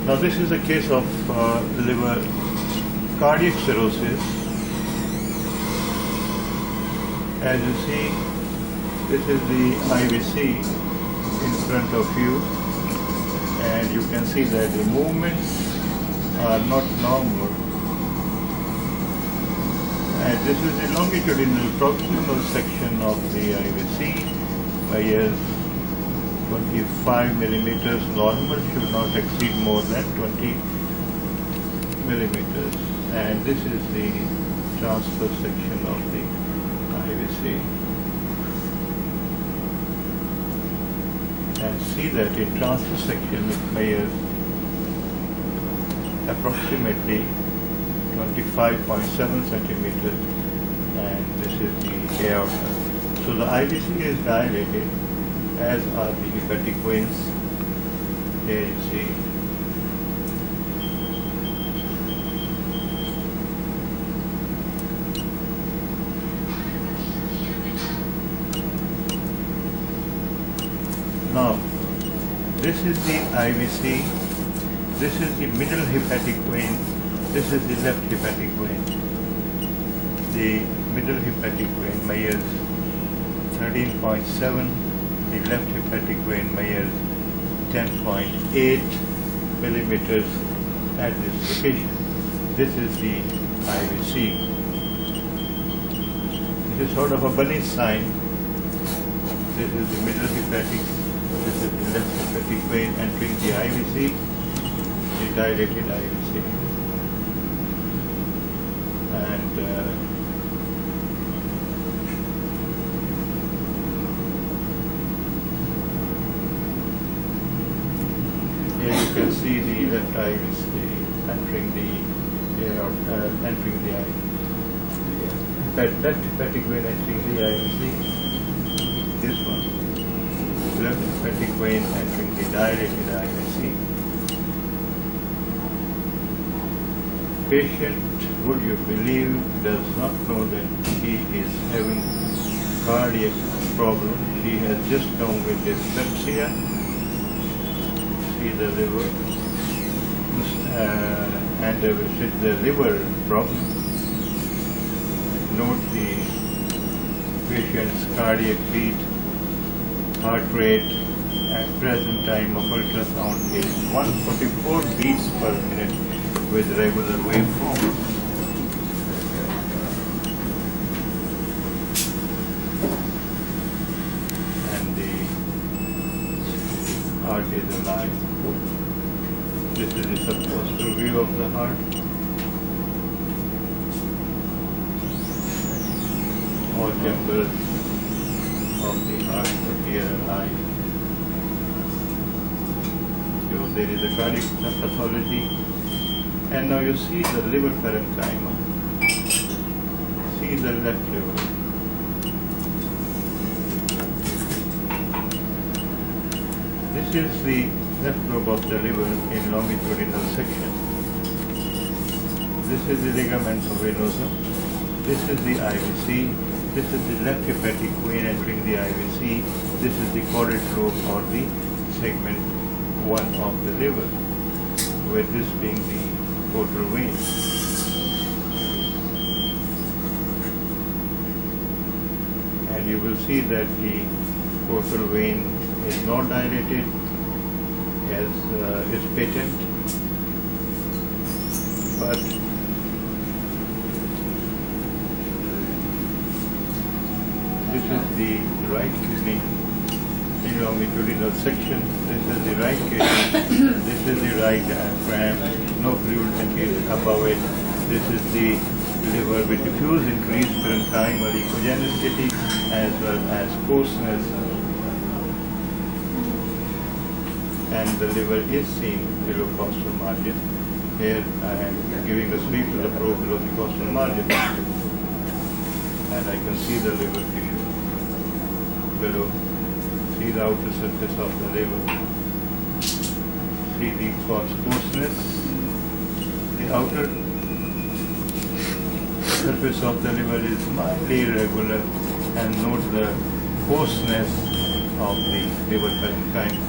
Now this is a case of liver cardiac cirrhosis. As you see, this is the IVC in front of you, and you can see that the movements are not normal. And this is the longitudinal proximal section of the IVC, measures 25 millimeters. Normal should not exceed more than 20 millimeters. And this is the transfer section of the IVC. And see that in transfer section it measures approximately 25.7 centimeters, and this is the aorta. So the IVC is dilated, as are the hepatic veins. Here you see. Now, this is the IVC, this is the middle hepatic vein, this is the left hepatic vein. The middle hepatic vein measures 13.7, the left hepatic vein measures 10.8 millimeters at this location. This is the IVC. This is sort of a bunny sign. This is the middle hepatic, this is the left hepatic vein entering the IVC, the dilated IVC. And here you can see the left IVC entering the left hepatic vein entering the IVC. This one, left hepatic vein entering the dilated IVC. Patient, would you believe, does not know that he is having cardiac problem. She has just come with dyspepsia. See the liver, and with the liver problem. Note the patient's cardiac beat, heart rate at present time of ultrasound is 144 beats per minute with regular waveform. And the heart is alive. This is the subpostal view of the heart. All chambers of the heart appear alive. So there is a cardiac pathology. And now you see the liver parenchyma. See the left liver. This is the left lobe of the liver in longitudinal section. This is the ligamento venosa. This is the IVC. This is the left hepatic vein entering the IVC. This is the caudate lobe or the segment 1 of the liver, with this being the portal vein. And you will see that the portal vein is not dilated, as is patent, but this is the right kidney in longitudinal section. This is the right kidney. This is the right diaphragm. No fluid anterior above it. This is the liver with diffuse increased parenchymal echogenicity as well as coarseness. And the liver is seen below costal margin. Here I am giving a sweep to the probe below the costal margin. And I can see the liver tissue below. See the outer surface of the liver. See the coarseness. The outer surface of the liver is mildly irregular, and note the coarseness of the liver parenchyma.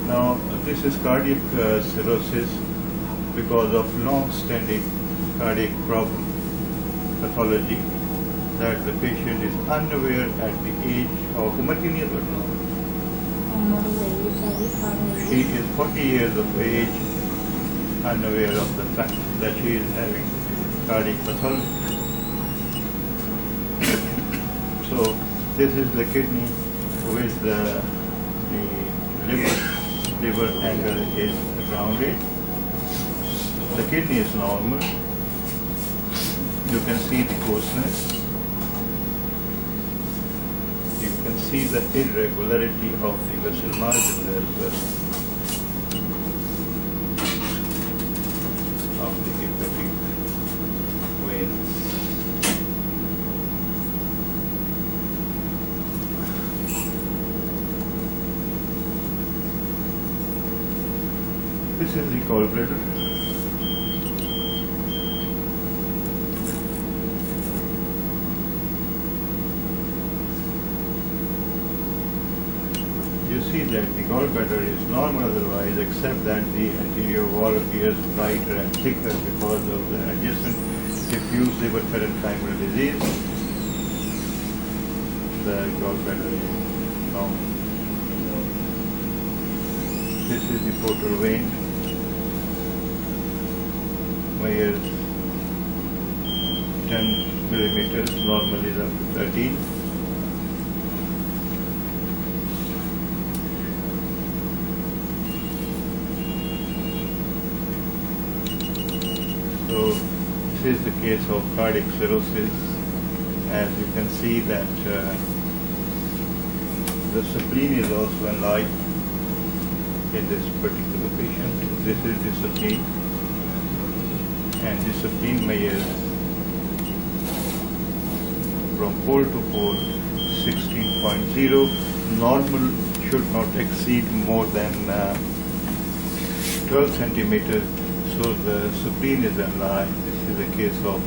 Now This is cardiac cirrhosis because of long-standing cardiac problem pathology that the patient is unaware at the age of she is 40 years of age, unaware of the fact that she is having cardiac pathology. So this is the kidney with the liver angle is grounded. The kidney is normal. You can see the coarseness. You can see the irregularity of the vessel margin as well, of the hepatic veins. This is the gallbladder. You see that the gallbladder is normal otherwise, except that the anterior wall appears brighter and thicker because of the adjacent diffuse liver parenchymal disease. The gallbladder is normal. This is the portal vein, measures 10 millimeters, normally is up to 13. So this is the case of cardiac cirrhosis. As you can see that the spleen is also enlarged in this particular patient. This is the spleen, and the spleen measures from pole to pole 16.0. Normal should not exceed more than 12 centimeters. So the spleen is enlarged. This is a case of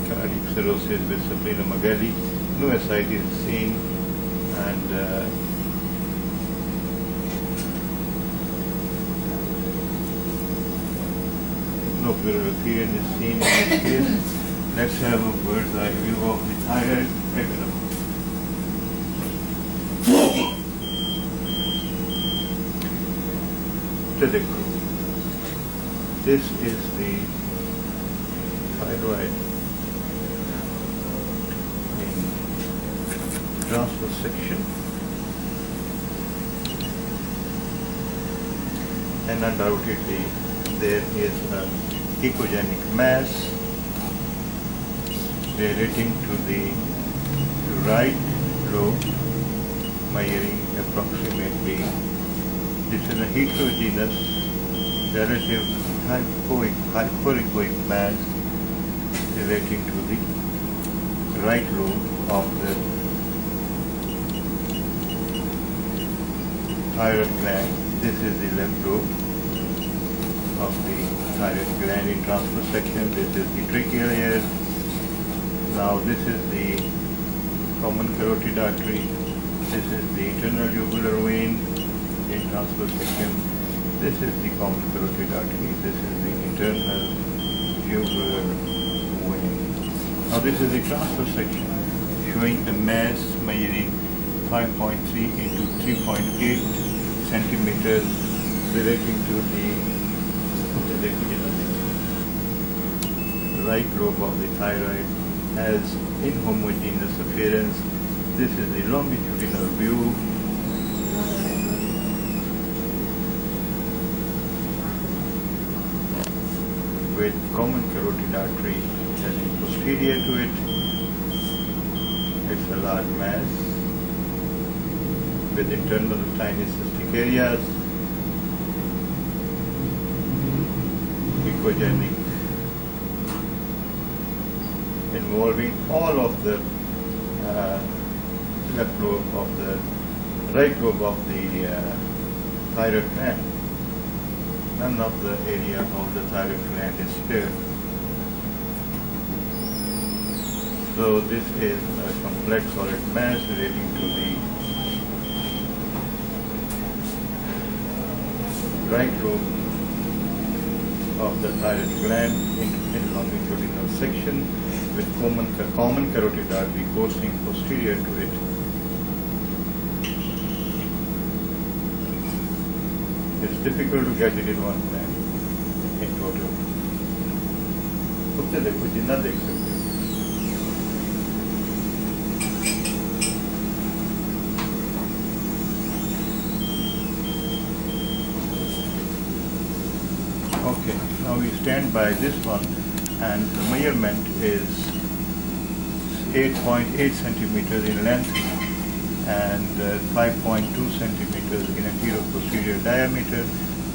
cardiac cirrhosis with splenomegaly. No ascites is seen, and no pleural effusion is seen in this case. Let's have a bird's eye view of the thyroid regular. This is the thyroid in transverse section, and undoubtedly there is an echogenic mass relating to the right lobe, measuring approximately, this is a heterogeneous relative hypoechoic mass relating to the right lobe of the thyroid gland. This is the left lobe of the thyroid gland in transverse section. This is the tracheal air. Now this is the common carotid artery. This is the internal jugular vein in transverse section. This is the common carotid artery. This is the internal jugular vein. Now this is the transverse section showing a mass measuring 5.3 into 3.8 centimeters relating to the right lobe of the thyroid has inhomogeneous appearance. This is the longitudinal view. With common carotid artery running posterior to it. It's a large mass with internal tiny cystic areas, echogenic, involving all of the left lobe of the right lobe of the thyroid gland. None of the area of the thyroid gland is spared. So this is a complex solid mass relating to the right lobe of the thyroid gland in longitudinal section with common carotid artery coursing posterior to it. It's difficult to get it in one plan in total. उत्ते देखो जितना देख सकते हो. Okay, now we stand by this one, and the measurement is 8.8 centimeters in length and 5.2 centimeters in anterior-posterior diameter.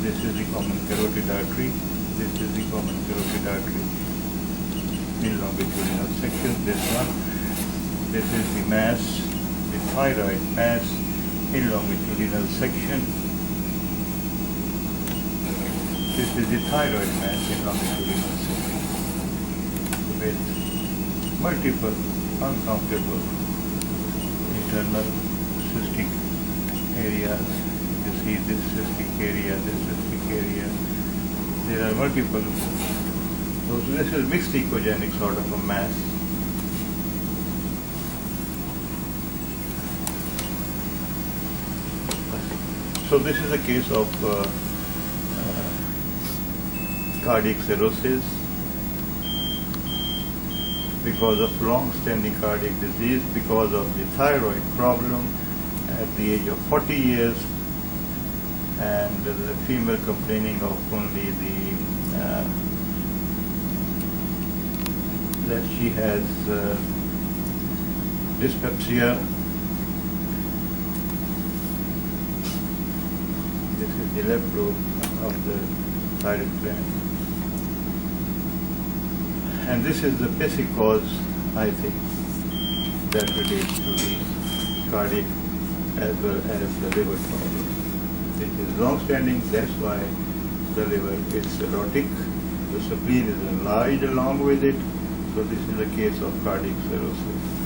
This is the common carotid artery. This is the common carotid artery in longitudinal section. This one. This is the mass, the thyroid mass in longitudinal section. This is the thyroid mass in longitudinal section with multiple uncountable internal cystic areas. You see this cystic area, this cystic area. There are multiple. So this is mixed echogenic sort of a mass. So this is a case of cardiac cirrhosis because of long-standing cardiac disease, because of the thyroid problem at the age of 40 years, and the female complaining of only that she has dyspepsia. This is the left lobe of the thyroid gland. And this is the basic cause, I think, that relates to the cardiac as well as the liver problem. It is long-standing, that's why the liver is cirrhotic. The spleen is enlarged along with it, so this is a case of cardiac cirrhosis.